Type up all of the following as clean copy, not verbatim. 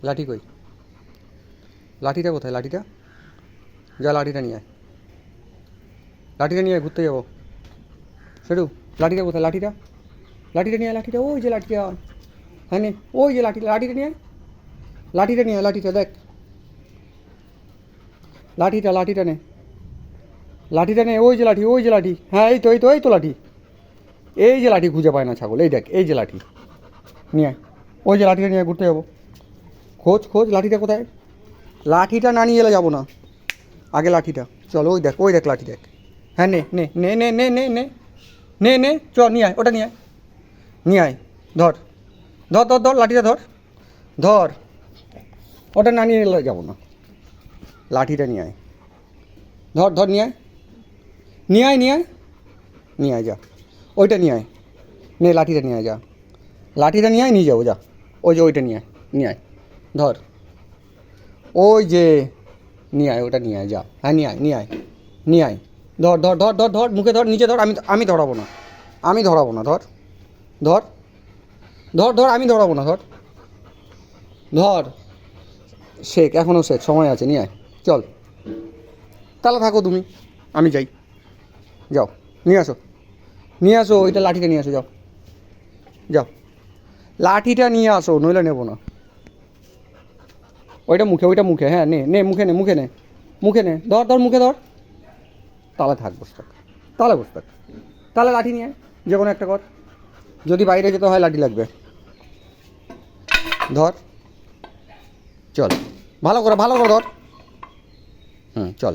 লাঠি কই? লাঠিটা কোথায়? লাঠিটা যা, লাঠিটা নিয়ে আয়, লাঠিটা নিয়ে আয়, ঘুরতে যাবো। সেটু লাঠিটা কোথায়? লাঠিটা, লাঠিটা নিয়ে আয়, লাঠিটা, ওই যে লাঠিটা। হ্যাঁ নে, ওই যে লাঠিটা, লাঠিটা নিয়ে আয়, লাঠিটা নিয়ে আয়, লাঠিটা দেখ, লাঠিটা, লাঠিটা নে, লাঠিটা নে, ওই যে লাঠি, ওই যে লাঠি, হ্যাঁ এই তো, এই তো, এই তো লাঠি, এই যে লাঠি খুঁজে পায় না ছাগল, এই দেখ, এই যে লাঠি নিয়ে আয়, ওই যে লাঠিটা নিয়ে ঘুরতে যাবো। খোঁজ খোঁজ, লাঠিটা কোথায়? লাঠিটা না নিয়ে এলে যাবো না, আগে লাঠিটা, চল, ওই দেখ, ওই দেখ লাঠি দেখ। হ্যাঁ নে নে নে নে নে নে নে নে নে, চ নিয়ে আয়, ওটা নিয়ে আয়, নিয়ে আয়, ধর ধর ধর ধর, লাঠিটা ধর, ধর, ওটা না নিয়ে এলে যাবো না, লাঠিটা নিয়ে আয়, ধর ধর, নিয়ে আয়, নিয়ে আয়, নিয়ে আয়, নিয়ে আয়, যা, ওইটা নিয়ে আয়, নে লাঠিটা নিয়ে আয়, যা, লাঠিটা নিয়ে আয়, নিয়ে যাবো, যা, ওই যে ওইটা নিয়ে আয়, নিয়ে আয়, ধর, ওই যে, নিয়ে আয়, ওটা নিয়ে আয়, যা, হ্যাঁ নিয়ে আয়, নিয়ে আয়, নিয়ে আয়, ধর ধর ধর ধর ধর, মুখে ধর, নিচে ধর, আমি ধরাবো না, আমি ধরাবো না, ধর ধর ধর ধর, আমি ধরাবো না, ধর ধর, শেখ, এখনও শেখ, সময় আছে, নিয়ে আয়, চল, তাহলে থাকো তুমি, আমি যাই, যাও, নিয়ে আসো, নিয়ে আসো, ওইটা লাঠিটা নিয়ে আসো, যাও, যাও, লাঠিটা নিয়ে আসো, নইলে নেবো না, ওইটা মুখে, ওইটা মুখে, হ্যাঁ নে নে, মুখে নে, মুখে নে, মুখে নে, ধর ধর, মুখে ধর, তাহলে থাক, বসে থাক, তাহলে বসে থাক, তাহলে লাঠি নিয়ে যে কোনো একটা কর, যদি বাইরে যেতে হয় লাঠি লাগবে, ধর, চল, ভালো করে, ভালো করে ধর, হুম, চল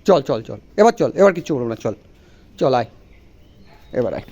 চল চল চল, এবার চল, এবার কিচ্ছু করবো না, চল চল, আয়, এবার আয়।